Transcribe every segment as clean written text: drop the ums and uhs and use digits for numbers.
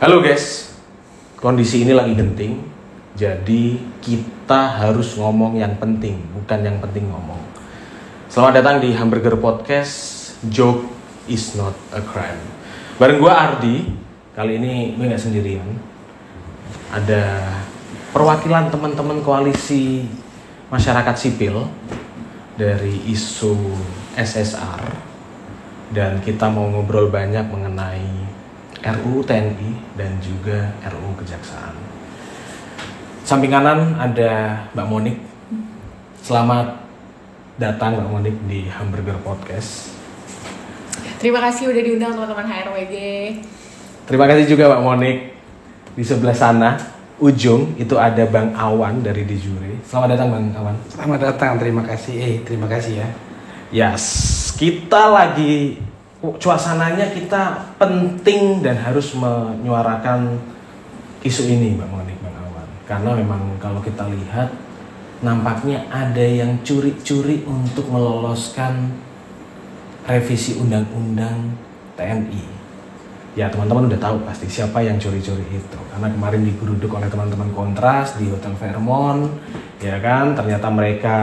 Halo guys, kondisi ini lagi genting, jadi kita harus ngomong yang penting, bukan yang penting ngomong. Selamat datang di Hamburger Podcast, Joke is not a crime. Bareng gue Ardi, kali ini gue gak sendirian. Ada perwakilan teman-teman koalisi masyarakat sipil dari isu SSR. Dan kita mau ngobrol banyak mengenai RUU TNI dan juga RUU Kejaksaan. Samping kanan ada Mbak Monik. Selamat datang Mbak Monik di Hamburger Podcast. Terima kasih udah diundang teman-teman HRWG. Terima kasih juga Mbak Monik. Di sebelah sana, ujung, itu ada Bang Awan dari Dijuri. Selamat datang Bang Awan. Selamat datang, terima kasih. Terima kasih ya. Yes, kita lagi suasananya kita penting dan harus menyuarakan isu ini Mbak Monik, Bang Awan. Karena memang kalau kita lihat nampaknya ada yang curi-curi untuk meloloskan revisi undang-undang TNI. Ya teman-teman udah tahu pasti siapa yang curi-curi itu. Karena kemarin digeruduk oleh teman-teman Kontras di Hotel Fairmont, ya kan? Ternyata mereka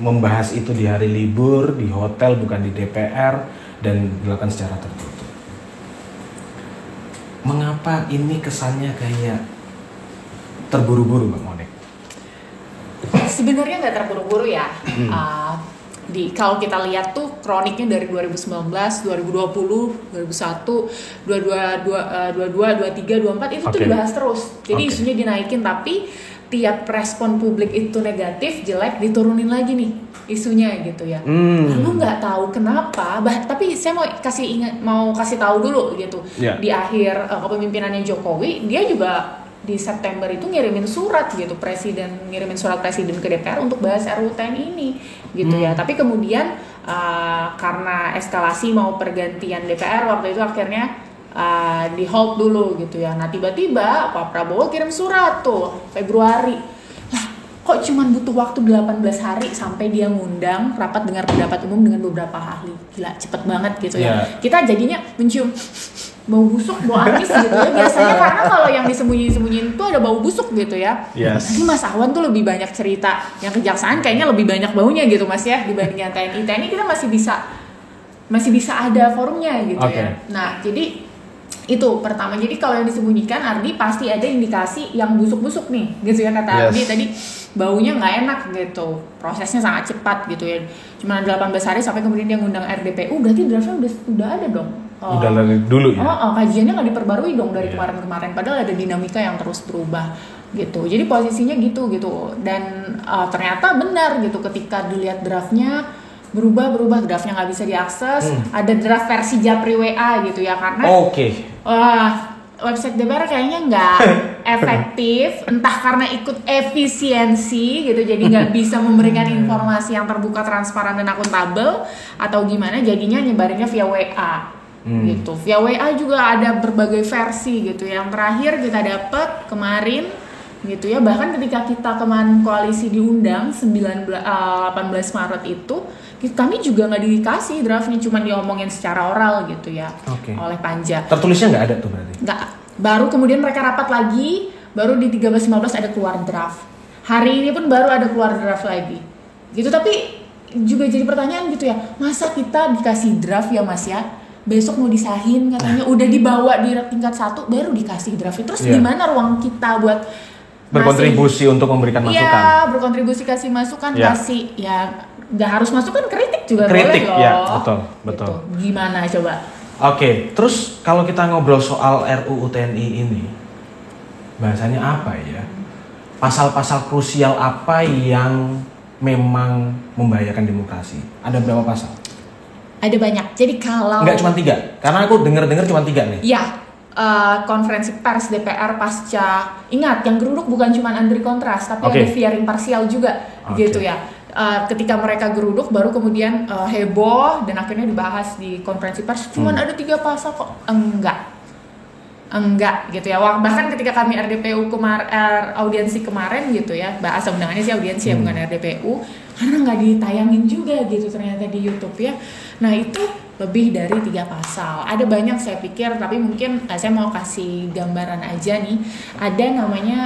membahas itu di hari libur, di hotel bukan di DPR, dan dilakukan secara tertutup. Mengapa ini kesannya kayak terburu-buru Mbak Monik? Sebenarnya nggak terburu-buru ya. Kalau kita lihat tuh kroniknya dari 2019, 2020, 2021, 22, 23, 24 itu tuh dibahas terus. Jadi isunya dinaikin, tapi tiap respon publik itu negatif, jelek, diturunin lagi nih isunya gitu ya. Lalu nggak tahu kenapa, tapi saya mau kasih tahu dulu gitu. Yeah. Di akhir kepemimpinannya Jokowi, dia juga di September itu ngirimin surat gitu, ngirimin surat presiden ke DPR untuk bahas RUU TNI ini gitu ya. Tapi kemudian karena eskalasi mau pergantian DPR waktu itu akhirnya di hold dulu gitu ya. Nah tiba-tiba Pak Prabowo kirim surat tuh Februari. Lah kok cuman butuh waktu 18 hari sampai dia ngundang rapat dengar pendapat umum dengan beberapa ahli. Gila cepet banget gitu ya. Kita jadinya mencium bau busuk, bau amis gitu ya. Biasanya karena kalau yang disembunyi-sembunyiin itu ada bau busuk gitu ya. Tapi Mas Awan tuh lebih banyak cerita. Yang Kejaksaan kayaknya lebih banyak baunya gitu Mas ya dibandingkan TNI. TNI kita masih bisa ada forumnya gitu ya. Nah jadi itu pertama, jadi kalau yang disembunyikan Ardi pasti ada indikasi yang busuk-busuk nih gitu ya kata Ardi tadi, baunya nggak enak gitu, prosesnya sangat cepat gitu ya, cuma 18 hari sampai kemudian dia ngundang RDPU, berarti draftnya udah ada dong. Udah dari dulu ya? Kajiannya nggak diperbarui dong dari kemarin-kemarin, padahal ada dinamika yang terus berubah gitu, jadi posisinya gitu dan ternyata benar gitu ketika dilihat draftnya berubah draftnya nggak bisa diakses. Ada draft versi Japri WA gitu ya, karena website DPR kayaknya nggak efektif, entah karena ikut efisiensi gitu, jadi nggak bisa memberikan informasi yang terbuka, transparan dan akuntabel, atau gimana jadinya nyebarinnya via WA gitu. Via WA juga ada berbagai versi gitu. Yang terakhir kita dapat kemarin gitu ya, bahkan ketika kita kemarin koalisi diundang 18 Maret itu kami juga nggak dikasih draftnya, cuma diomongin secara oral gitu ya oleh Panja. Tertulisnya nggak ada tuh berarti? Nggak. Baru kemudian mereka rapat lagi, baru di 13-15 ada keluar draft. Hari ini pun baru ada keluar draft lagi gitu. Tapi juga jadi pertanyaan gitu ya, masa kita dikasih draft ya Mas ya, besok mau disahin katanya udah dibawa di tingkat 1 baru dikasih draft. Terus gimana ruang kita buat berkontribusi untuk memberikan masukan? Iya, berkontribusi, kasih masukan, kasih ya. Nggak harus masukan, kritik juga boleh loh. Ya, betul. Gitu. Gimana coba? Terus kalau kita ngobrol soal RUU TNI ini, bahasanya apa ya? Pasal-pasal krusial apa yang memang membahayakan demokrasi? Ada berapa pasal? Ada banyak. Jadi kalau nggak cuma 3, karena aku dengar cuma 3 nih. Iya. Konferensi pers DPR pasca, ingat yang geruduk bukan cuma Andri Kontras, tapi ada VR imparsial juga gitu ya. Ketika mereka geruduk baru kemudian heboh dan akhirnya dibahas di konferensi pers. Cuman ada 3 pasal kok. Enggak gitu ya. Bahkan ketika kami RDPU audiensi kemarin gitu ya, bahasa undangannya sih audiensi ya bukan RDPU, karena nggak ditayangin juga gitu ternyata di YouTube ya. Nah itu lebih dari 3 pasal. Ada banyak saya pikir, tapi mungkin saya mau kasih gambaran aja nih. Ada namanya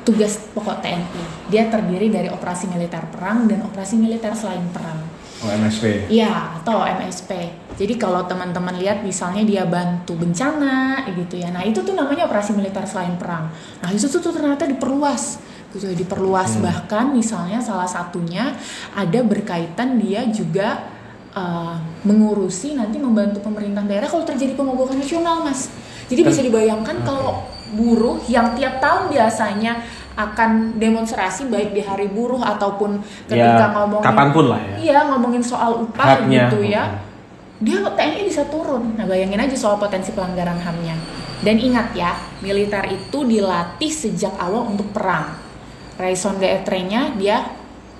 tugas pokok TNI. Dia terdiri dari operasi militer perang dan operasi militer selain perang. Oh, MSP. Iya, atau MSP. Jadi kalau teman-teman lihat misalnya dia bantu bencana gitu ya. Nah, itu tuh namanya operasi militer selain perang. Nah, itu tuh ternyata diperluas. Gitu, diperluas bahkan misalnya salah satunya ada berkaitan dia juga mengurusi nanti membantu pemerintah daerah kalau terjadi pemogokan nasional, Mas. Jadi bisa dibayangkan kalau buruh yang tiap tahun biasanya akan demonstrasi baik di hari buruh ataupun ketika ngomongin kapanpun lah ya. Iya, ngomongin soal upah haknya, gitu ya. Dia TNI bisa turun. Nah, bayangin aja soal potensi pelanggaran HAM-nya. Dan ingat ya, militer itu dilatih sejak awal untuk perang. Raison d'être-nya dia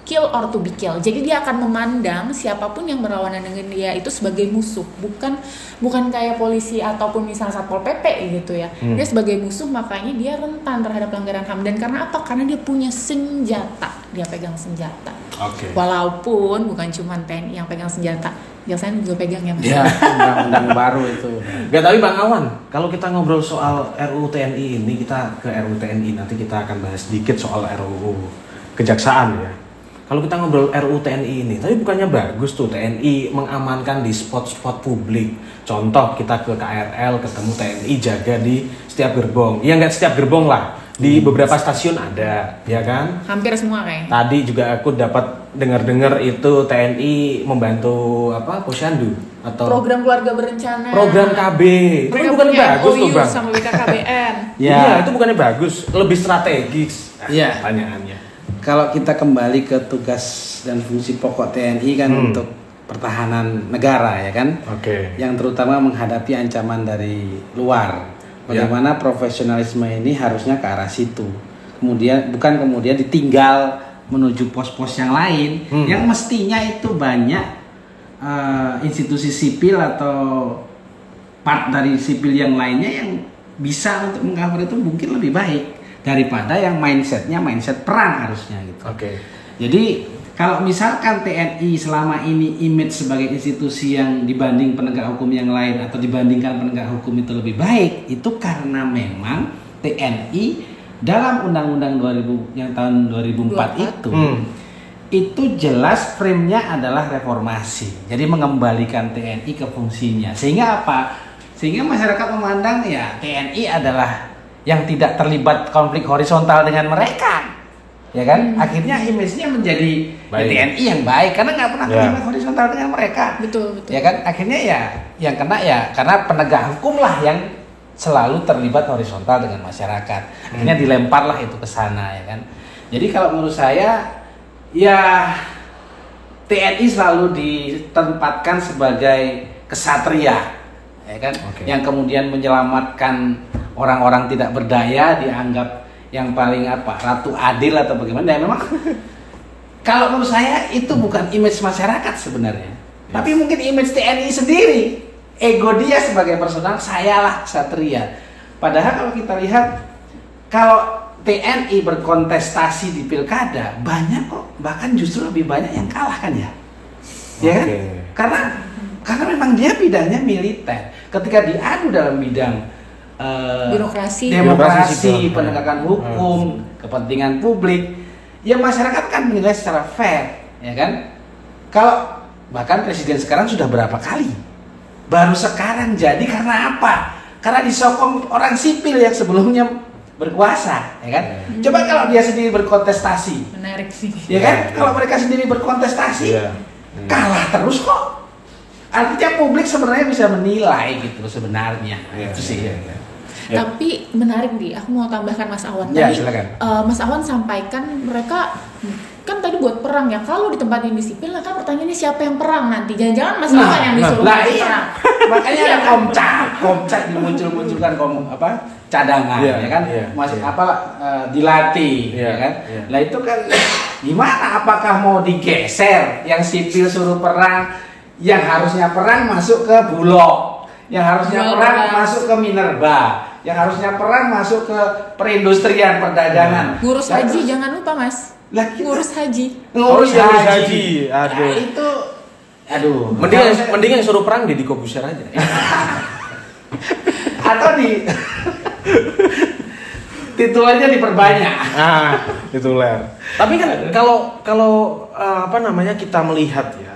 kill or to be killed. Jadi dia akan memandang siapapun yang berlawanan dengan dia itu sebagai musuh, bukan kayak polisi ataupun misalnya Satpol PP gitu ya. Dia sebagai musuh, makanya dia rentan terhadap pelanggaran HAM. Dan karena apa? Karena dia punya senjata, dia pegang senjata. Oke. Walaupun bukan cuma TNI yang pegang senjata, biasanya juga pegang ya, Mas. Ya, undang-undang baru itu. Gak, tapi Bang Awan, kalau kita ngobrol soal RUU TNI ini, kita ke RUU TNI, nanti kita akan bahas sedikit soal RUU Kejaksaan ya. Kalau kita ngobrol RUU TNI ini, tapi bukannya bagus tuh TNI mengamankan di spot-spot publik. Contoh kita ke KRL ketemu TNI jaga di setiap gerbong. Ya nggak setiap gerbong lah, di beberapa stasiun ada, ya kan? Hampir semua kayaknya. Tadi juga aku dapat dengar itu TNI membantu Posyandu atau program keluarga berencana. program KB. Itu Mereka bukannya punya bagus tuh, MOU Bang? sama BKKBN. Iya, itu bukannya bagus, lebih strategis. Iya. Pertanyaannya. Kalau kita kembali ke tugas dan fungsi pokok TNI kan untuk pertahanan negara ya kan, Oke. yang terutama menghadapi ancaman dari luar. Bagaimana profesionalisme ini harusnya ke arah situ. Bukan kemudian ditinggal menuju pos-pos yang lain yang mestinya itu banyak institusi sipil atau part dari sipil yang lainnya yang bisa untuk mengcover itu mungkin lebih baik daripada yang mindset perang harusnya gitu. Oke. Jadi kalau misalkan TNI selama ini image sebagai institusi yang dibanding penegak hukum yang lain atau dibandingkan penegak hukum itu lebih baik, itu karena memang TNI dalam Undang-Undang 2000 yang tahun 2004 itu jelas frame-nya adalah reformasi. Jadi mengembalikan TNI ke fungsinya. Sehingga apa? Sehingga masyarakat memandang ya TNI adalah yang tidak terlibat konflik horizontal dengan mereka, ya kan? Akhirnya image-nya menjadi TNI yang baik karena nggak pernah terlibat horizontal dengan mereka. Betul. Ya kan? Akhirnya ya yang kena ya karena penegak hukum lah yang selalu terlibat horizontal dengan masyarakat. Akhirnya dilemparlah itu ke sana, ya kan? Jadi kalau menurut saya ya TNI selalu ditempatkan sebagai kesatria, ya kan? Yang kemudian menyelamatkan orang-orang tidak berdaya, dianggap yang paling ratu adil atau bagaimana. Ya memang kalau menurut saya itu bukan image masyarakat sebenarnya, tapi mungkin image TNI sendiri. Ego dia sebagai personal, sayalah ksatria. Padahal kalau kita lihat, kalau TNI berkontestasi di pilkada banyak kok, bahkan justru lebih banyak yang kalah kan ya, ya kan? Karena memang dia bidangnya militer. Ketika diadu dalam bidang demokrasi, penegakan hukum, kepentingan publik, ya masyarakat kan menilai secara fair, ya kan? Kalau bahkan presiden sekarang sudah berapa kali, baru sekarang jadi karena apa? Karena disokong orang sipil yang sebelumnya berkuasa, ya kan? Coba kalau dia sendiri berkontestasi, menarik sih, ya kan? Kalau mereka sendiri berkontestasi, kalah terus kok. Artinya publik sebenarnya bisa menilai gitu sebenarnya, itu sih. Tapi menarik nih, aku mau tambahkan Mas Awan. Ya, Tadi silakan. Mas Awan sampaikan mereka kan tadi buat perang ya. Kalau ditempatin di sipil, kan pertanyaannya siapa yang perang nanti? Jangan-jangan Mas Awan yang disuruh perang. Makanya ada komcat dimuncul-munculkan cadangan, ya kan? Masih dilatih, ya kan? Nah itu kan gimana? Apakah mau digeser? Yang sipil suruh perang, yang harusnya perang masuk ke Bulog, yang harusnya perang masuk ke Minerba, yang harusnya perang masuk ke perindustrian perdagangan. Ngurus haji jangan lupa Mas. Ngurus haji. Ngurus haji. Aduh. Nah, itu Aduh. Mending yang suruh perang Deddy Corbuzier aja. Atau titulannya diperbanyak. Tituler. Tapi kan kalau apa namanya kita melihat ya.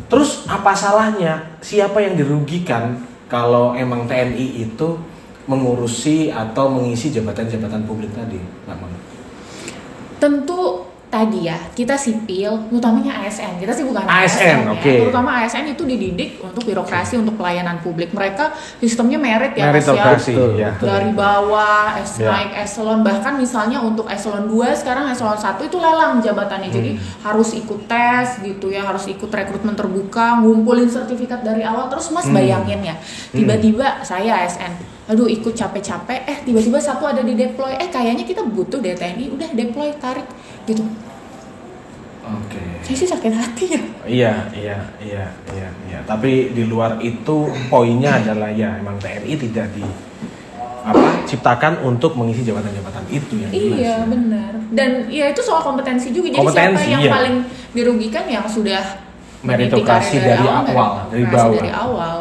Terus apa salahnya? Siapa yang dirugikan kalau emang TNI itu mengurusi atau mengisi jabatan-jabatan publik tadi, Mbak Mon? Tentu tadi ya, kita sipil, utamanya ASN. Kita sih bukan ASN, ya. oke. Terutama ASN itu dididik untuk birokrasi, untuk pelayanan publik. Mereka sistemnya merit ya, Meritokrasi, ya. dari bawah, Ya. naik eselon, bahkan misalnya untuk eselon 2 sekarang eselon 1 itu lelang jabatannya. Jadi harus ikut tes gitu ya, harus ikut rekrutmen terbuka, ngumpulin sertifikat dari awal. Terus Mas bayangin ya, tiba-tiba saya ASN, aduh ikut capek-capek, tiba-tiba satu ada di deploy, kayaknya kita butuh deh TNI, udah deploy, tarik gitu. Oke. Saya sih sakit hati ya. Iya. Tapi di luar itu poinnya adalah ya emang TNI tidak ciptakan untuk mengisi jabatan-jabatan itu yang jelas. Iya benar. Dan ya itu soal kompetensi juga. Jadi Kompetensi, siapa yang iya. paling dirugikan yang sudah Meritokrasi meniti karir dari awal, dari meritokrasi bawah. dari awal.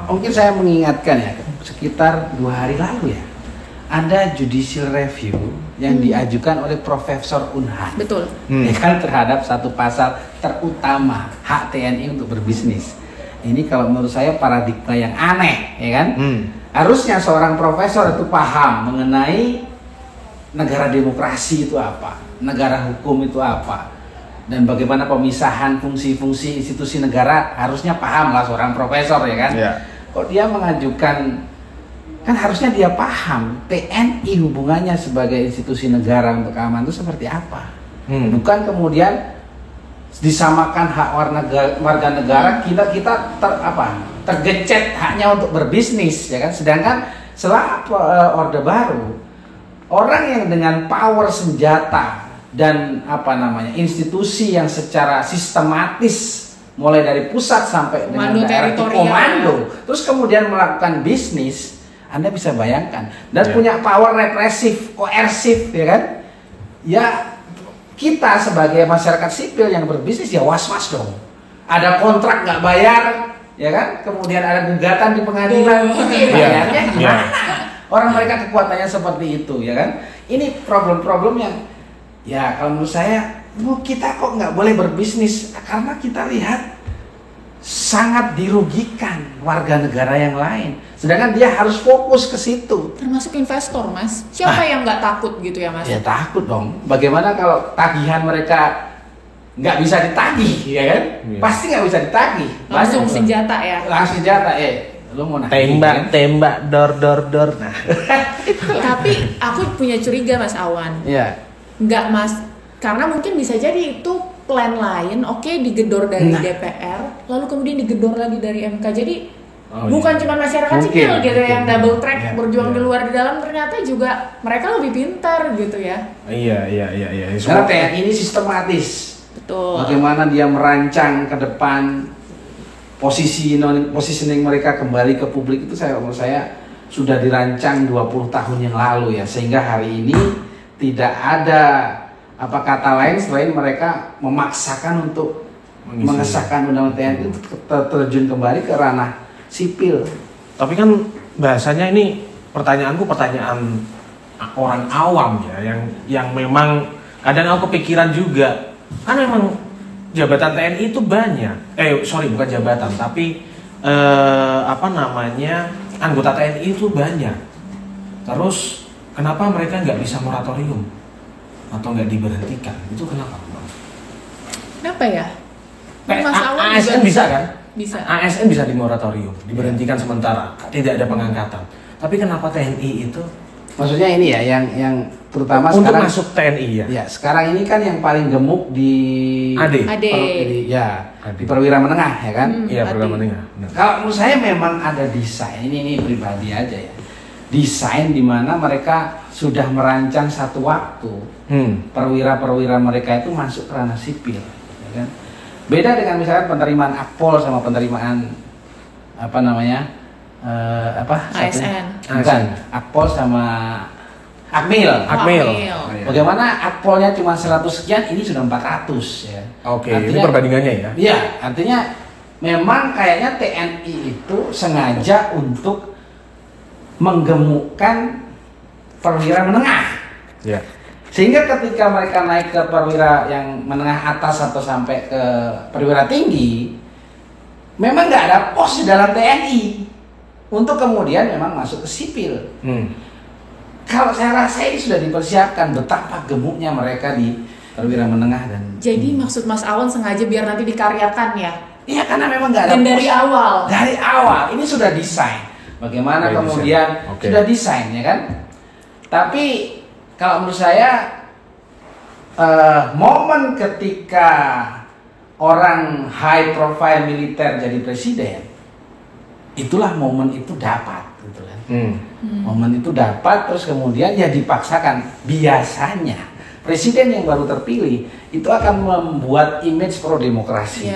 Mungkin saya mengingatkan ya, sekitar 2 hari lalu ya, ada judicial review yang diajukan oleh Profesor Unhad. Betul. Ya kan, terhadap satu pasal terutama hak TNI untuk berbisnis. Ini kalau menurut saya paradigma yang aneh, ya kan? Harusnya seorang profesor itu paham mengenai negara demokrasi itu apa, negara hukum itu apa, dan bagaimana pemisahan fungsi-fungsi institusi negara. Harusnya paham lah seorang profesor, ya kan? Iya. Kok dia mengajukan, kan harusnya dia paham TNI hubungannya sebagai institusi negara untuk keamanan itu seperti apa. Bukan kemudian disamakan hak warga negara, kita tergecet haknya untuk berbisnis, ya kan? Sedangkan setelah Orde Baru, orang yang dengan power senjata dan institusi yang secara sistematis mulai dari pusat sampai dengan Komando daerah itu teritorial. komando, terus kemudian melakukan bisnis, Anda bisa bayangkan, dan Ya. punya power represif, koersif, ya kan? Ya, kita sebagai masyarakat sipil yang berbisnis ya was-was dong. Ada kontrak nggak bayar, ya kan? Kemudian ada gugatan di pengadilan, bayarnya gimana? Orang mereka kekuatannya seperti itu, ya kan? Ini problem-problem yang, ya kalau menurut saya, kita kok nggak boleh berbisnis karena kita lihat sangat dirugikan warga negara yang lain. Sedangkan dia harus fokus ke situ. Termasuk investor, Mas. Siapa yang nggak takut gitu ya, Mas? Ya takut dong. Bagaimana kalau tagihan mereka nggak bisa ditagih, ya kan? Iya. Pasti nggak bisa ditagih. Langsung Banyak, senjata ya. langsung senjata. Lu mau nagih, kan? Tembak, dor. Nah, Tapi aku punya curiga, Mas Awan. Iya. Nggak, Mas. Karena mungkin bisa jadi itu plan lain, digedor dari DPR, lalu kemudian digedor lagi dari MK. Jadi bukan cuma masyarakat sipil gitu yang double track berjuang di luar di dalam, ternyata juga mereka lebih pintar gitu ya. Iya. Karena TNI ini sistematis. Betul. Bagaimana dia merancang ke depan positioning mereka kembali ke publik itu menurut saya sudah dirancang 20 tahun yang lalu ya, sehingga hari ini tidak ada kata lain selain mereka memaksakan untuk mengesahkan undang-undang TNI itu terjun kembali ke ranah sipil. Tapi kan bahasanya ini pertanyaanku pertanyaan orang awam ya, yang memang kadang aku kepikiran juga. Kan memang jabatan TNI itu banyak. Bukan jabatan, tapi anggota TNI itu banyak. Terus kenapa mereka nggak bisa moratorium atau nggak diberhentikan? Itu kenapa? Kenapa ya? Mas Awan ASN juga bisa kan? Bisa. ASN bisa dimoratorium, diberhentikan sementara, tidak ada pengangkatan. Tapi kenapa TNI itu? Maksudnya ini ya, yang terutama untuk sekarang masuk TNI ya? Ya, sekarang ini kan yang paling gemuk di Ade. di perwira menengah, ya kan? Iya, Ade. program menengah. Benar. Kalau menurut saya memang ada desain, ini pribadi aja ya. Desain di mana mereka sudah merancang satu waktu perwira-perwira mereka itu masuk ke ranah sipil, ya kan? Beda dengan misalnya penerimaan Akpol sama penerimaan ASN. Bukan, Akpol sama Akmil. Akmil. Akmil. Bagaimana akpolnya cuma 100 sekian, ini sudah 400 ya. Oke, ini perbandingannya ya? Iya, artinya memang kayaknya TNI itu sengaja untuk menggemukkan perwira menengah. Ya. Sehingga ketika mereka naik ke perwira yang menengah atas atau sampai ke perwira tinggi, memang nggak ada pos di dalam TNI untuk kemudian memang masuk ke sipil. Kalau saya rasa ini sudah dipersiapkan betapa gemuknya mereka di perwira menengah dan. Jadi maksud Mas Awan sengaja biar nanti dikaryakan ya? Iya, karena memang nggak ada. Dan dari awal. Dari awal ini sudah desain. Bagaimana kemudian sudah desain ya kan? Tapi kalau menurut saya momen ketika orang high profile militer jadi presiden, itulah momen itu dapat, gitu kan? Momen itu dapat, terus kemudian ya dipaksakan. Biasanya presiden yang baru terpilih itu akan membuat image pro demokrasi,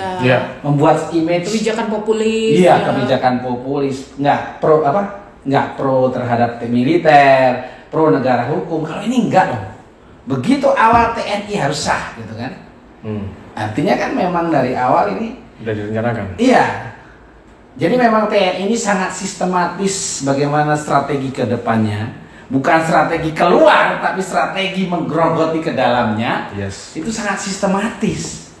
membuat image kebijakan populis, kebijakan populis, nggak pro terhadap militer, pro negara hukum. Kalau ini enggak loh. Begitu awal TNI harus sah, gitu kan? Artinya kan memang dari awal ini udah direncanakan. Iya. Jadi memang TNI ini sangat sistematis bagaimana strategi ke depannya. Bukan strategi keluar, tapi strategi menggerogoti ke dalamnya. Itu sangat sistematis.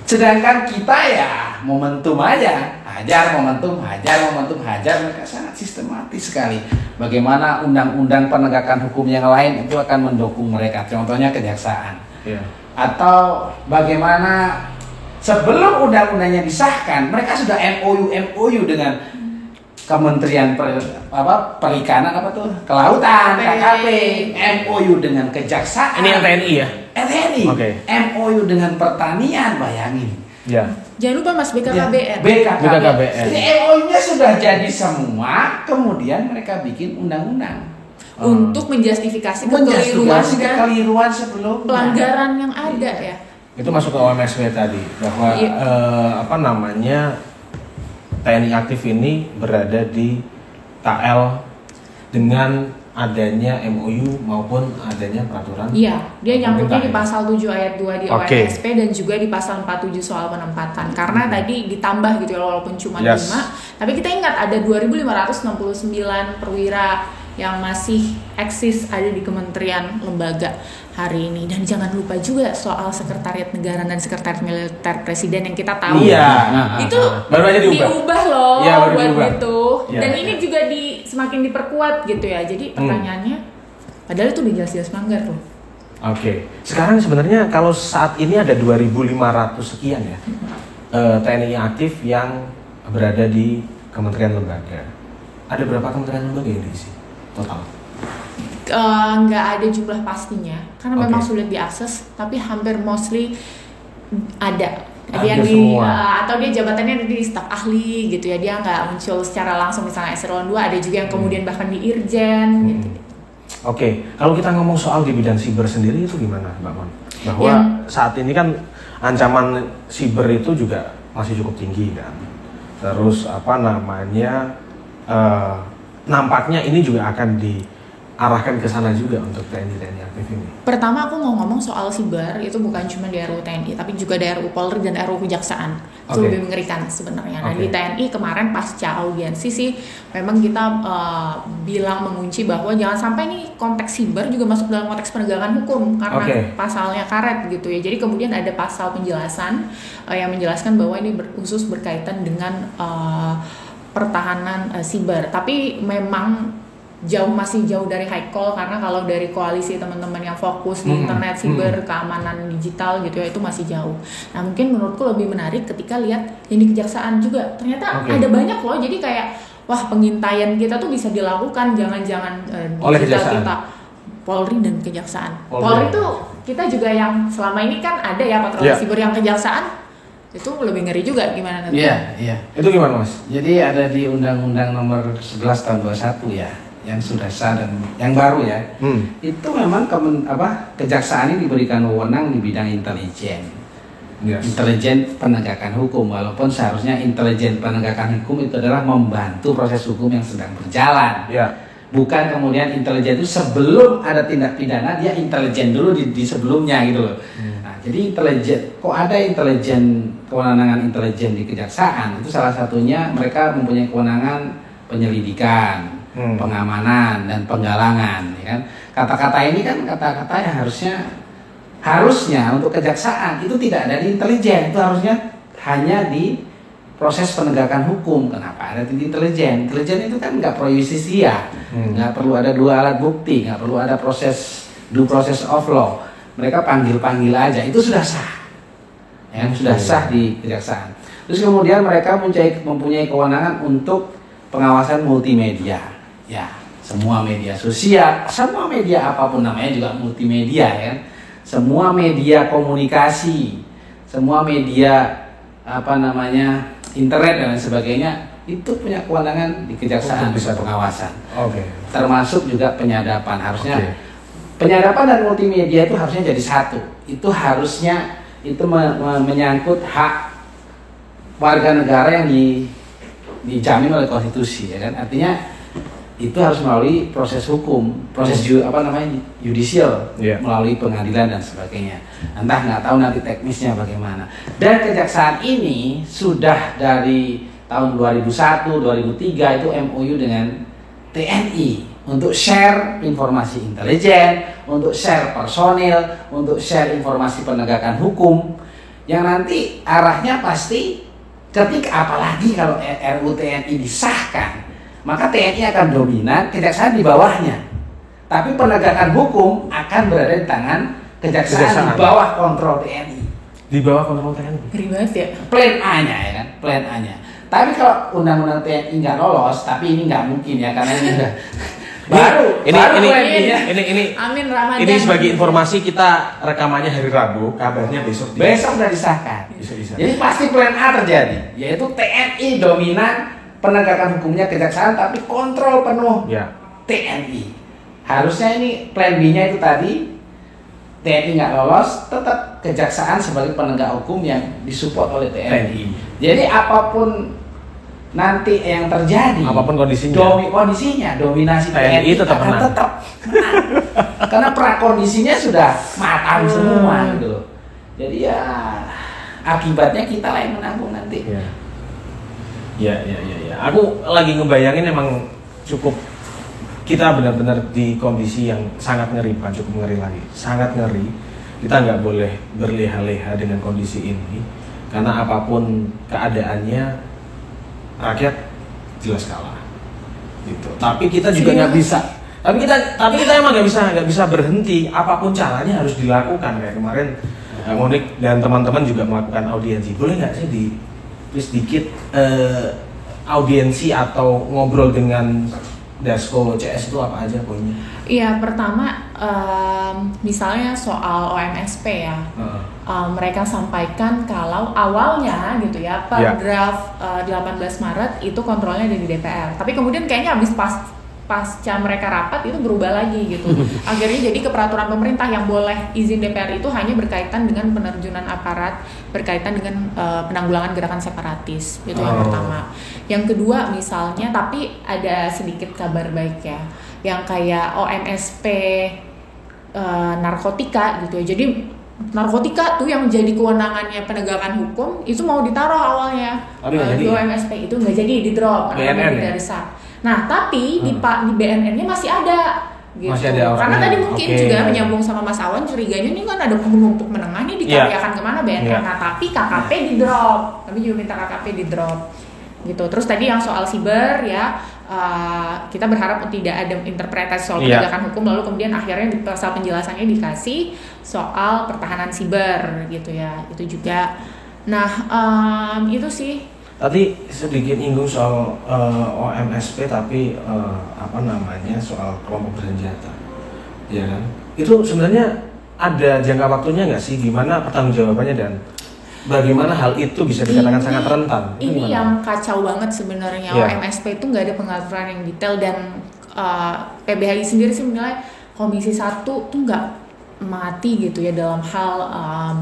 Sedangkan kita ya momentum aja, hajar momentum, mereka sangat sistematis sekali. Bagaimana undang-undang penegakan hukum yang lain itu akan mendukung mereka. Contohnya kejaksaan. Atau bagaimana sebelum undang-undangnya disahkan, mereka sudah MOU dengan Kementerian Perikanan Kelautan, KKP, MOU dengan kejaksaan. Ini yang TNI ya? TNI. MOU dengan pertanian, bayangin. Ya. Jangan lupa Mas BKKBN. BKKBN. Jadi MOU-nya sudah jadi semua, kemudian mereka bikin undang-undang untuk menjustifikasi kekeliruan sebelum pelanggaran yang ada ya. Itu masuk ke OMSW tadi bahwa TNI aktif ini berada di KL dengan adanya MOU maupun adanya peraturan. Iya, dia nyangkutnya di pasal 7 ayat 2 di OMSP dan juga di pasal 47 soal penempatan. Karena tadi ditambah gitu ya, walaupun cuma 5, tapi kita ingat ada 2.569 perwira yang masih eksis ada di kementerian lembaga hari ini. Dan jangan lupa juga soal sekretariat negara dan sekretariat militer presiden yang kita tahu itu baru aja diubah loh buat gitu. Dan ini juga semakin diperkuat gitu ya. Jadi pertanyaannya padahal itu jelas-jelas melanggar loh. Sekarang sebenarnya kalau saat ini ada 2.500 sekian ya TNI aktif yang berada di kementerian lembaga. Ada berapa kementerian lembaga yang diisi total? Nggak ada jumlah pastinya karena memang sulit diakses, tapi hampir mostly ada yang atau dia jabatannya ada di staf ahli gitu ya, dia nggak muncul secara langsung misalnya eselon 2, ada juga yang kemudian bahkan di irjen gitu. Kalau kita ngomong soal di bidang siber sendiri itu gimana Mbak Mon? Bahwa saat ini kan ancaman siber itu juga masih cukup tinggi kan, terus nampaknya ini juga akan diarahkan ke sana juga untuk TNI aktif ini. Pertama aku mau ngomong soal siber itu bukan cuma di RUU TNI tapi juga di RUU Polri dan RUU Kejaksaan. Itu lebih mengerikan sebenarnya. Nah di TNI kemarin pasca audiensi sih memang kita bilang mengunci bahwa jangan sampai nih konteks siber juga masuk dalam konteks penegakan hukum karena pasalnya karet gitu ya. Jadi kemudian ada pasal penjelasan yang menjelaskan bahwa ini khusus berkaitan dengan pertahanan siber, tapi memang masih jauh dari high call karena kalau dari koalisi teman-teman yang fokus di internet siber keamanan digital gitu ya itu masih jauh. Nah mungkin menurutku lebih menarik ketika lihat yang di kejaksaan juga ternyata ada banyak loh, jadi kayak wah pengintaian kita tuh bisa dilakukan jangan-jangan oleh kejaksaan kita Polri dan kejaksaan. Polri tuh kita juga yang selama ini kan ada ya patroli siber, yang kejaksaan itu lebih ngeri juga gimana nanti? Iya. Itu gimana Mas? Jadi ada di Undang-Undang Nomor 11 Tahun 21 ya, yang sudah sah dan yang baru ya. Itu memang kejaksaan ini diberikan wewenang di bidang intelijen. Intelijen penegakan hukum, walaupun seharusnya intelijen penegakan hukum itu adalah membantu proses hukum yang sedang berjalan. Bukan kemudian intelijen itu sebelum ada tindak pidana dia intelijen dulu di sebelumnya gitu loh. Nah, jadi intelijen, kok ada intelijen, kewenangan intelijen di kejaksaan itu salah satunya mereka mempunyai kewenangan penyelidikan, pengamanan dan penggalangan, ya kan. Kata-kata ini kan kata-kata yang harusnya untuk kejaksaan itu tidak ada di intelijen, itu harusnya hanya di proses penegakan hukum. Kenapa ada di intelijen? Intelijen itu kan nggak pro justisia, nggak perlu ada dua alat bukti, nggak perlu ada due process of law. Mereka panggil aja, itu sudah sah, ya, sudah sah di kejaksaan. Terus kemudian mereka mempunyai kewenangan untuk pengawasan multimedia, ya, semua media sosial, semua media apapun namanya juga multimedia, ya, semua media komunikasi, semua media internet dan lain sebagainya itu punya kewenangan di kejaksaan bisa pengawasan. Termasuk juga penyadapan. Harusnya penyadapan dan multimedia itu harusnya jadi satu. Itu harusnya menyangkut hak warga negara yang dijamin oleh konstitusi, ya kan? Artinya itu harus melalui proses hukum, proses judicial, melalui pengadilan dan sebagainya. Entah, nggak tahu nanti teknisnya bagaimana. Dan kejaksaan ini sudah dari tahun 2001, 2003 itu MOU dengan TNI untuk share informasi intelijen, untuk share personil, untuk share informasi penegakan hukum, yang nanti arahnya pasti ketika, apalagi kalau RUU TNI disahkan, maka TNI akan dominan, kejaksaan di bawahnya. Tapi penegakan hukum akan berada di tangan kejaksaan. Di bawah kontrol TNI. Di bawah kontrol TNI. Ngeri banget ya. Plan A-nya, ya kan? Plan A-nya. Tapi kalau undang-undang TNI nggak lolos, tapi ini nggak mungkin ya, karena ini udah ini Amin Ramadan. Ini sebagai informasi, kita rekamannya hari Rabu, kabarnya besok sudah disahkan. Jadi pasti plan A terjadi, yaitu TNI dominan, penegakan hukumnya kejaksaan, tapi kontrol penuh TNI. Harusnya ini plan B-nya itu tadi, TNI nggak lolos, tetap kejaksaan sebagai penegak hukum yang disupport oleh TNI. Jadi apapun nanti yang terjadi, apapun kondisinya, dominasi TNI tetap menang. Karena prakondisinya sudah matang semua gitu. Jadi ya akibatnya kita lah yang menanggung nanti. Ya. Aku lagi ngebayangin emang cukup, kita benar-benar di kondisi yang sangat ngeri, bukan cukup ngeri lagi, sangat ngeri. Kita nggak boleh berleha-leha dengan kondisi ini, karena apapun keadaannya rakyat jelas kalah, gitu. Tapi kita juga nggak bisa. Tapi kita emang nggak bisa berhenti. Apapun caranya harus dilakukan. Kayak kemarin Monik dan teman-teman juga melakukan audiensi. Boleh nggak sih sedikit audiensi atau ngobrol dengan Dasko CS itu apa aja poinnya? Iya, pertama misalnya soal OMSP ya, mereka sampaikan kalau awalnya gitu ya, paragraf 18 Maret itu kontrolnya ada di DPR, tapi kemudian kayaknya habis pasca mereka rapat itu berubah lagi gitu. Akhirnya jadi ke peraturan pemerintah yang boleh izin DPR itu hanya berkaitan dengan penerjunan aparat, berkaitan dengan penanggulangan gerakan separatis. Itu yang pertama. Yang kedua misalnya, tapi ada sedikit kabar baik ya, yang kayak OMSP narkotika gitu ya. Jadi narkotika tuh yang jadi kewenangannya penegakan hukum itu mau ditaruh awalnya di OMSP, itu nggak jadi, di drop karena tidak resah. Nah, tapi di BNN-nya masih ada gitu. Karena tadi mungkin juga menyambung sama Mas Awan, curiganya ini kan ada penumpuk menengah nih dikaryakan kemana BNN. Nah, tapi KKP di drop. Kami juga minta KKP di drop. Gitu. Terus tadi yang soal siber ya, kita berharap tidak ada interpretasi soal penegakan hukum, lalu kemudian akhirnya di pasal penjelasannya dikasih soal pertahanan siber gitu ya. Itu juga. Nah, itu sih. Tadi sedikit nyinggung soal OMSP, tapi soal kelompok bersenjata, ya kan? Itu sebenarnya ada jangka waktunya nggak sih? Gimana pertanggungjawabannya dan bagaimana hal itu bisa dikatakan sangat rentan? Ini yang kacau banget sebenarnya. OMSP itu nggak ada pengaturan yang detail, dan PBHI sendiri sih menilai Komisi 1 tuh nggak mati gitu ya dalam hal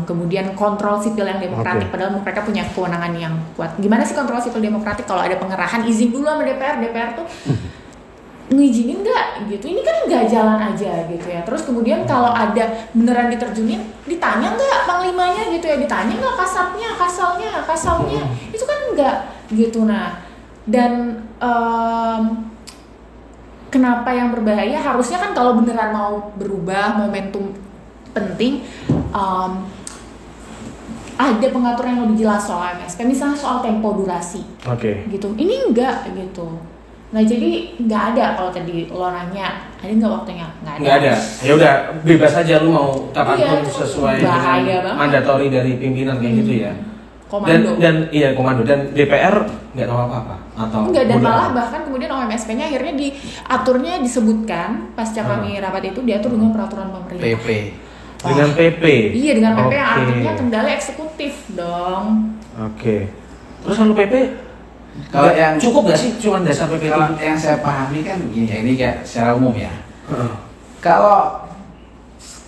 kemudian kontrol sipil yang demokratik, padahal mereka punya kewenangan yang kuat. Gimana sih kontrol sipil demokratik kalau ada pengerahan izin dulu sama DPR tuh ngizinin nggak gitu, ini kan nggak jalan aja gitu ya. Terus kemudian kalau ada beneran diterjunin, ditanya nggak panglimanya gitu ya, ditanya nggak kasalnya, itu kan nggak gitu. Nah, dan kenapa yang berbahaya, harusnya kan kalau beneran mau berubah momentum penting, ada pengaturan yang lebih jelas soal MSP, misalnya soal tempo durasi. Gitu. Ini enggak gitu. Nah, jadi nggak ada. Kalau tadi lo nanya, ada nggak waktunya? Nggak ada. Ya udah, bebas aja lu mau kapanpun sesuai dengan mandatori dari pimpinan kayak gitu ya. Komando. Dan komando, dan DPR nggak tahu apa-apa atau enggak, dan malah bahkan kemudian OMSP-nya akhirnya diaturnya disebutkan pasca kami rapat itu diatur dengan peraturan pemerintah. PP. Dengan PP. Iya, dengan PP yang artinya kendali eksekutif dong. Terus kalau PP kalau yang cukup nggak sih cuma dasar PP? Kalau yang saya pahami kan begini ya, ini kayak secara umum ya. Kalau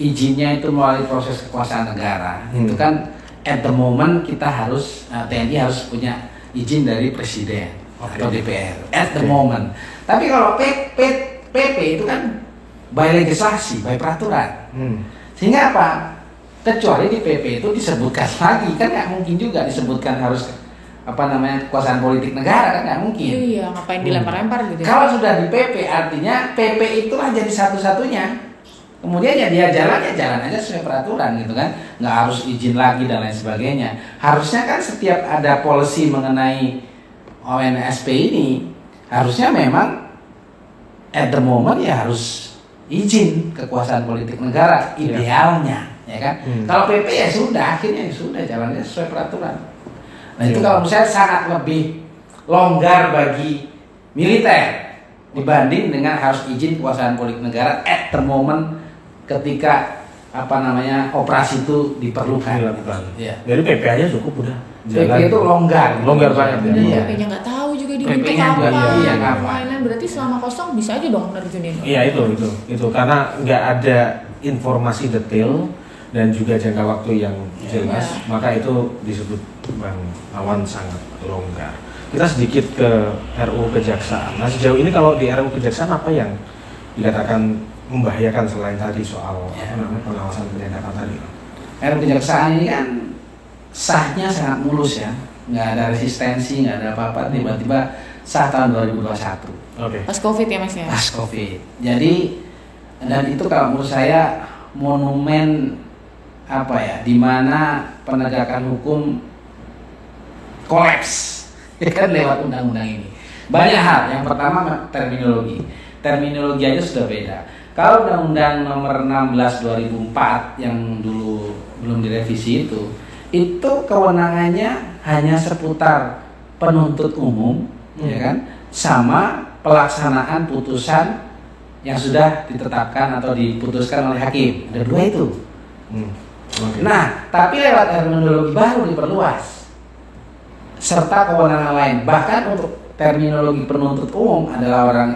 izinnya itu melalui proses kekuasaan negara, itu kan at the moment kita harus TNI harus punya izin dari presiden atau DPR at the moment. Tapi kalau PP itu kan by legislasi, by peraturan. Sehingga apa? Kecuali di PP itu disebutkan lagi, kan nggak mungkin juga disebutkan harus kekuasaan politik negara, kan nggak mungkin. Iya, ngapain dilempar-lempar gitu. Kalau sudah di PP, artinya PP itulah jadi satu-satunya. Kemudian ya dia jalan aja sesuai peraturan gitu kan, nggak harus izin lagi dan lain sebagainya. Harusnya kan setiap ada policy mengenai ONSP ini, harusnya memang at the moment ya harus izin kekuasaan politik negara idealnya, ya kan. Kalau PP ya sudah, akhirnya ya sudah jalannya sesuai peraturan. Nah itu kalau menurut saya sangat lebih longgar bagi militer dibanding dengan harus izin kekuasaan politik negara at the moment ketika operasi itu diperlukan. Ya. Jadi PP aja cukup udah. PP itu longgar banget ya. Iya. PP-nya nggak tahu juga dibentuk kapan. Berarti selama kosong bisa aja dong nerjunin. Iya itu karena nggak ada informasi detail dan juga jangka waktu yang jelas, maka itu disebut Bang Awan sangat longgar. Kita sedikit ke RUU Kejaksaan. Nah sejauh ini kalau di RUU Kejaksaan apa yang dikatakan membahayakan selain tadi soal pengawasan penindakan tadi? RUU Kejaksaan ini kan sahnya sangat mulus ya, nggak ada resistensi, nggak ada apa-apa, tiba-tiba sah tahun 2021. Pas COVID ya Mas ya? Pas COVID. Jadi, dan itu kalau menurut saya monumen di mana penegakan hukum kolaps kan lewat undang-undang ini. Banyak hal. Yang pertama terminologi aja sudah beda. Kalau Undang-Undang Nomor 16 2004 yang dulu belum direvisi itu kewenangannya hanya seputar penuntut umum, ya kan, sama pelaksanaan putusan yang sudah ditetapkan atau diputuskan oleh hakim. Ada dua itu. Nah, tapi lewat terminologi baru diperluas, serta kewenangan lain. Bahkan untuk terminologi penuntut umum adalah orang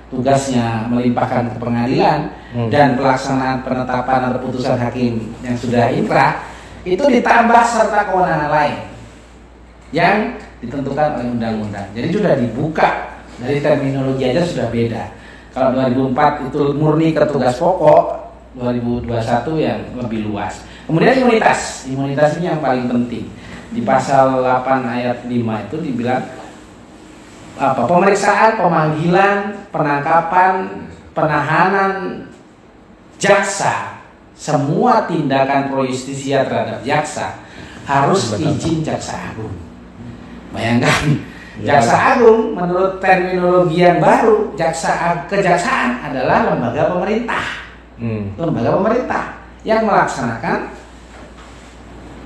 tugasnya melimpahkan ke pengadilan dan pelaksanaan penetapan atau putusan hakim yang sudah inkrah itu ditambah serta kewenangan lain yang ditentukan oleh undang-undang. Jadi sudah dibuka, dari terminologi aja sudah beda. Kalau 2004 itu murni ke tugas pokok, 2021 yang lebih luas. Kemudian imunitas ini yang paling penting. Di pasal 8 ayat 5 itu dibilang pemeriksaan, pemanggilan, penangkapan, penahanan jaksa, semua tindakan pro justisia terhadap jaksa harus izin jaksa agung. Bayangkan, jaksa agung menurut terminologi yang baru, kejaksaan adalah lembaga pemerintah. Lembaga pemerintah yang melaksanakan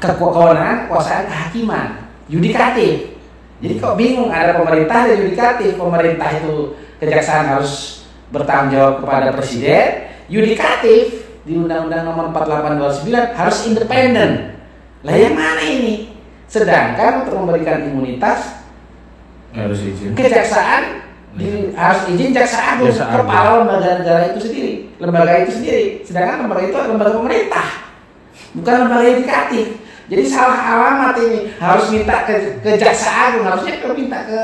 kewenangan kekuasaan kehakiman, yudikatif. Jadi kok bingung ada pemerintah dan yudikatif. Pemerintah itu kejaksaan harus bertanggung jawab kepada presiden, yudikatif di Undang-Undang Nomor 48 2009 harus independen. Lah yang mana ini? Sedangkan untuk memberikan imunitas harus izin kejaksaan harus izin jaksa agung, kepala lembaga negara itu sendiri, lembaga itu sendiri. Sedangkan lembaga itu adalah lembaga pemerintah, bukan lembaga yudikatif. Jadi salah alamat ini, harus minta ke jaksa agung, harusnya kalau minta ke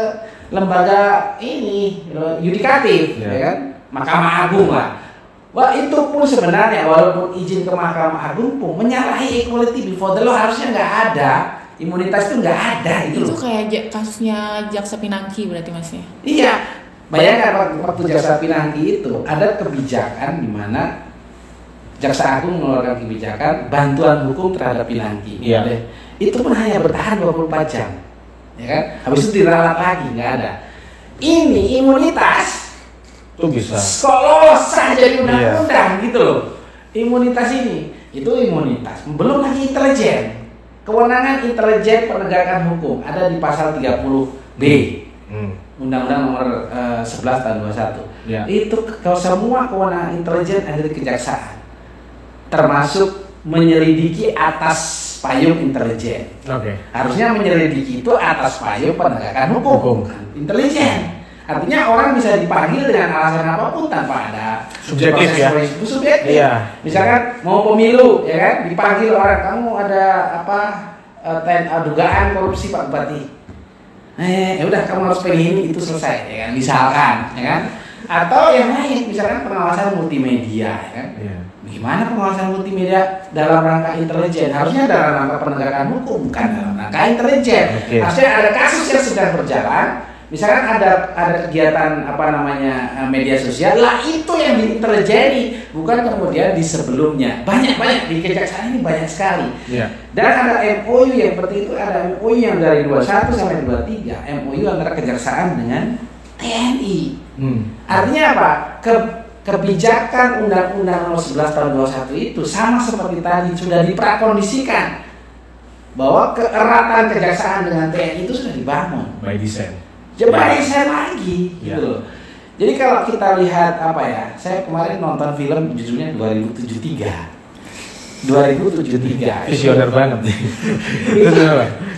lembaga ini yudikatif, ya kan, Mahkamah Agung lah. Wah itu pun sebenarnya walaupun izin ke Mahkamah Agung pun menyalahi equality before the law, harusnya nggak ada, imunitas itu nggak ada Itu loh. kayak kasusnya Jaksa Pinangki berarti masnya? Iya, bayangkan waktu Jaksa Pinangki itu ada kebijakan di mana Jaksa Agung mengeluarkan kebijakan bantuan hukum terhadap Pinangki. Iya. Itu pun hanya bertahan 24 jam, ya kan? Habis itu diralat lagi, nggak ada. Ini imunitas Itu bisa. kok lolos sah jadi undang-undang gitu loh. Imunitas ini, itu imunitas. Belum lagi intelijen. Kewenangan intelijen penegakan hukum ada di pasal 30B. Undang-Undang nomor 11 tahun 21. Ya. Itu kalau semua kewenangan intelijen ada di kejaksaan. Termasuk menyelidiki atas payung intelijen. Oke. Harusnya menyelidiki itu atas payung penegakan hukum, Hukum. bukan intelijen. Artinya orang bisa dipanggil dengan alasan apapun tanpa ada Subjektif ya? proses subjektif. Iya. Misalkan mau pemilu, ya kan, dipanggil orang, kamu ada apa dugaan korupsi Pak Bupati. Ya udah kamu harus pilih ini, itu selesai, ya kan? Misalkan, ya kan? Atau yang lain, misalkan pengawasan multimedia, ya kan? Iya. Gimana pengawasan multimedia dalam rangka intelijen? Harusnya dalam rangka penegakan hukum, bukan dalam rangka intelijen. Oke. Harusnya ada kasus yang sedang berjalan. Misalkan ada kegiatan media sosial, lah itu yang diintelijeni, bukan kemudian di sebelumnya. Banyak di kejaksaan ini banyak sekali. Iya. Dan ada MOU yang seperti itu, ada MOU yang dari 21 sampai 23, MOU antara kejaksaan dengan TNI. Artinya apa? Kebijakan Undang-Undang Nomor 11 Tahun 21 itu sama seperti tadi sudah diprakondisikan bahwa keeratan kejaksaan dengan TNI itu sudah dibangun. By design. Jadi saya lagi Ya. gitu loh. Jadi kalau kita lihat saya kemarin nonton film judulnya 2073. 2073. Visioner banget nih.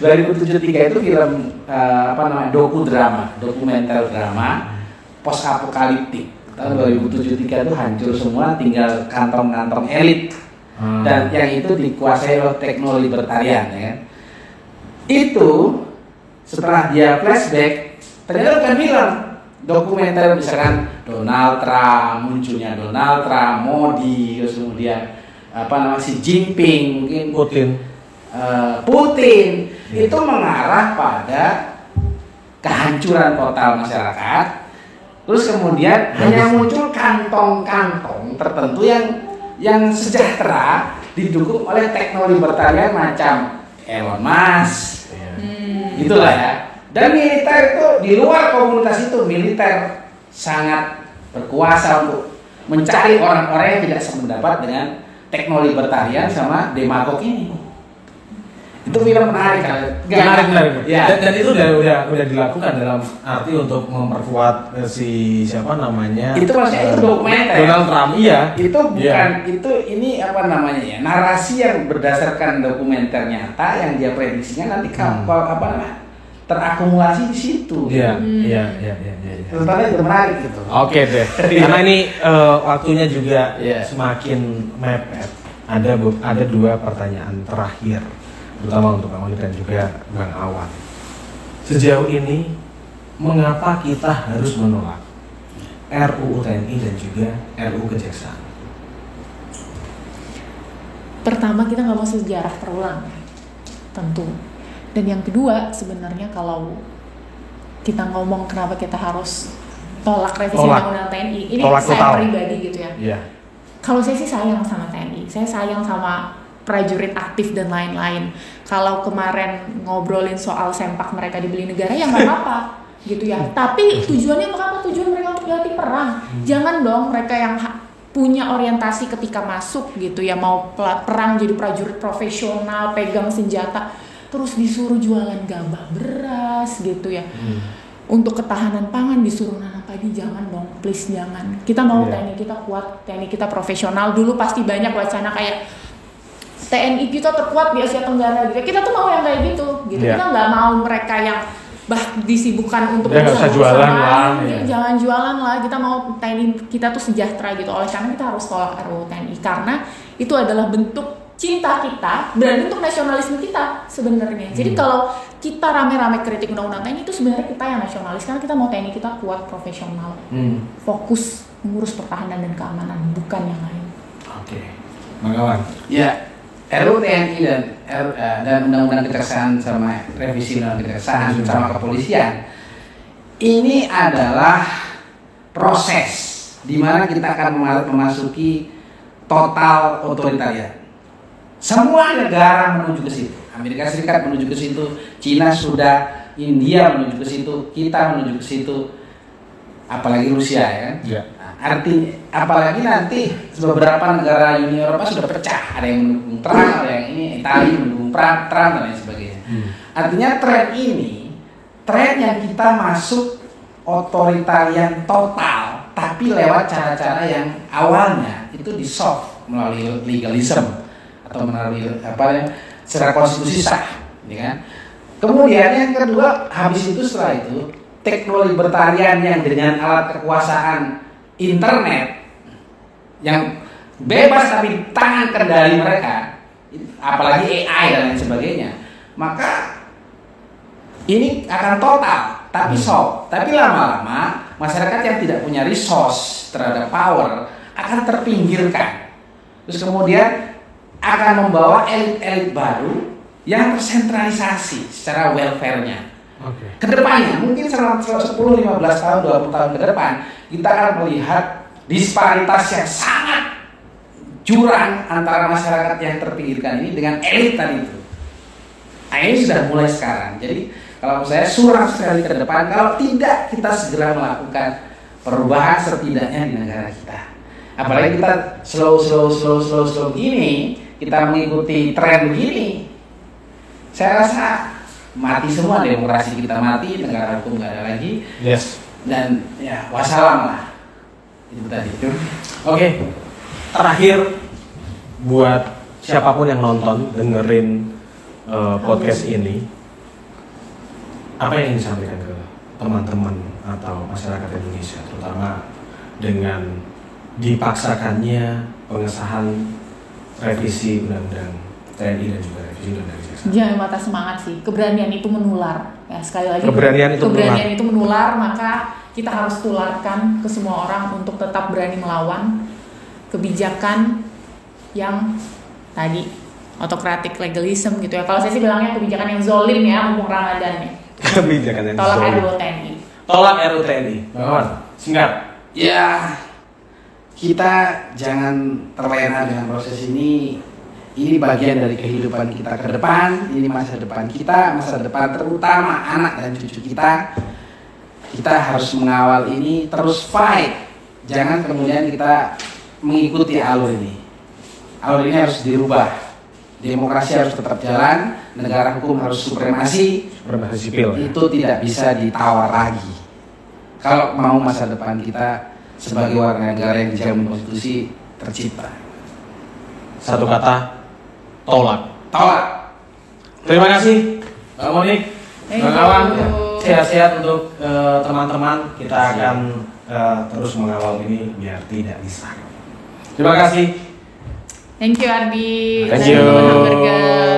2073 itu film dokumenter drama post apokaliptik. Tahun 2073 itu hancur semua, tinggal kantong-kantong elit. Dan yang itu dikuasai oleh teknologi libertarian, ya kan. Itu setelah dia flashback, ternyata bukan film, dokumenter, misalkan Donald Trump, munculnya Donald Trump, Modi, terus kemudian si Jinping, mungkin Putin, itu mengarah pada kehancuran total masyarakat. Terus kemudian hanya muncul kantong-kantong tertentu yang sejahtera didukung oleh teknologi libertarian macam Elon Musk, itulah ya. Dan militer itu di luar komunitas itu, militer sangat berkuasa untuk mencari orang-orang yang tidak sependapat dengan teknologi libertarian sama demagog ini. Itu film menarik kan? Menarik. Ya. Dan itu udah dilakukan dalam arti untuk memperkuat si siapa namanya? Itu maksudnya itu dokumenter. Donald Trump, iya. Itu bukan ini narasi yang berdasarkan dokumenter nyata yang dia prediksinya nanti terakumulasi di situ. Iya. Ternyata itu menarik gitu. Oke deh. Karena ini waktunya juga Iya. semakin mepet. Ada dua pertanyaan terakhir, terutama untuk Bang Oli dan juga Bang Awan. Sejauh ini, mengapa kita harus menolak RUU TNI dan juga RUU Kejaksaan? Pertama, kita nggak mau sejarah terulang, tentu. Dan yang kedua, sebenarnya kalau kita ngomong kenapa kita harus tolak revisi Undang-Undang TNI, ini Tolak saya total. pribadi gitu ya. Iya. Kalau saya sih sayang sama TNI, saya sayang sama prajurit aktif dan lain-lain. Kalau kemarin ngobrolin soal sempak mereka dibeli negara, ya nggak apa-apa gitu ya. Tapi tujuannya untuk apa? Tujuan mereka untuk dilatih perang. Jangan dong mereka yang punya orientasi ketika masuk gitu ya, mau perang jadi prajurit profesional, pegang senjata, terus disuruh jualan gabah beras gitu ya. Untuk ketahanan pangan disuruh nanam padi, jangan dong, please jangan. Kita mau TNI kita kuat, TNI kita profesional. Dulu pasti banyak wacana kayak TNI kita terkuat di Asia Tenggara gitu. Kita tuh mau yang kayak gitu. Kita nggak mau mereka yang disibukkan untuk usah jualan lah. Jangan jualan lah. Kita mau TNI kita tuh sejahtera gitu. Oleh karena kita harus tolak RUU TNI karena itu adalah bentuk cinta kita, berarti untuk nasionalisme kita sebenarnya. Jadi kalau kita rame-rame kritik undang-undang TNI itu sebenarnya kita yang nasionalis, karena kita mau TNI kita kuat, profesional, fokus mengurus pertahanan dan keamanan, bukan yang lain. Oke, Bang Awan. Ya, RUU TNI dan undang-undang kejaksaan sama revisi undang-undang kejaksaan sama kepolisian ini adalah proses di mana kita akan memasuki total otoritarian. Semua negara menuju ke situ. Amerika Serikat menuju ke situ, Cina sudah, India menuju ke situ, kita menuju ke situ, apalagi Rusia ya kan. Ya. Artinya, apalagi nanti beberapa negara Uni Eropa sudah pecah, ada yang mendukung Trump, ada yang ini Italia mendukung Trump dan lain sebagainya. Artinya tren yang kita masuk otoritarian total, tapi lewat cara-cara yang awalnya itu di soft melalui legalism atau melalui secara konstitusi sah, ya kan? Kemudian yang kedua, habis itu setelah itu teknologi libertarian yang dengan alat kekuasaan internet yang bebas tapi tangan kendali mereka, apalagi AI dan lain sebagainya, maka ini akan total tapi soft. Tapi lama-lama masyarakat yang tidak punya resource terhadap power akan terpinggirkan. Terus kemudian akan membawa elit-elit baru yang tersentralisasi secara welfare-nya. Kedepannya mungkin selama 10, 15 tahun, 20 tahun ke depan kita akan melihat disparitas yang sangat jurang antara masyarakat yang terpinggirkan ini dengan elit tadi itu. Nah, ini sudah mulai sekarang. Jadi kalau saya suram sekali ke depan kalau tidak kita segera melakukan perubahan setidaknya di negara kita. Apalagi kita slow gini, kita mengikuti tren begini, saya rasa mati semua, demokrasi kita mati, negara hukum nggak ada lagi. Yes. Dan ya wassalam lah. Itu tadi. Oke. Terakhir buat siapapun yang nonton dengerin podcast ini, apa yang ingin disampaikan ke teman-teman atau masyarakat Indonesia, terutama dengan dipaksakannya pengesahan revisi undang-undang TNI dan juga revisi undang-undang kejaksaan? Jangan mata semangat sih, keberanian itu menular. Ya, sekali lagi keberanian itu menular, maka kita harus tularkan ke semua orang untuk tetap berani melawan kebijakan yang tadi autokratik legalism gitu ya. Kalau saya sih bilangnya kebijakan yang zolim ya, mumpung Ramadan ya. Kebijakan yang Tolak zolim. RUU TNI. Tolak RUU TNI. Bang, singkat. Ya, kita jangan terlena dengan proses ini. Ini bagian dari kehidupan kita ke depan. Ini masa depan kita, masa depan terutama anak dan cucu kita. Kita harus mengawal ini, terus fight. Jangan kemudian kita mengikuti alur ini. Alur ini harus dirubah. Demokrasi harus tetap jalan, negara hukum harus supremasi sipil. Itu tidak bisa ditawar lagi. Kalau mau masa depan kita sebagai warga negara yang dijamin konstitusi tercipta. Satu kata, tolak. Terima kasih Bang Monik, Bang Awan. Sehat-sehat untuk teman-teman. Kita akan terus mengawal ini biar tidak disahkan. Terima kasih. Thank you Ardi. Thank you. Hamburger.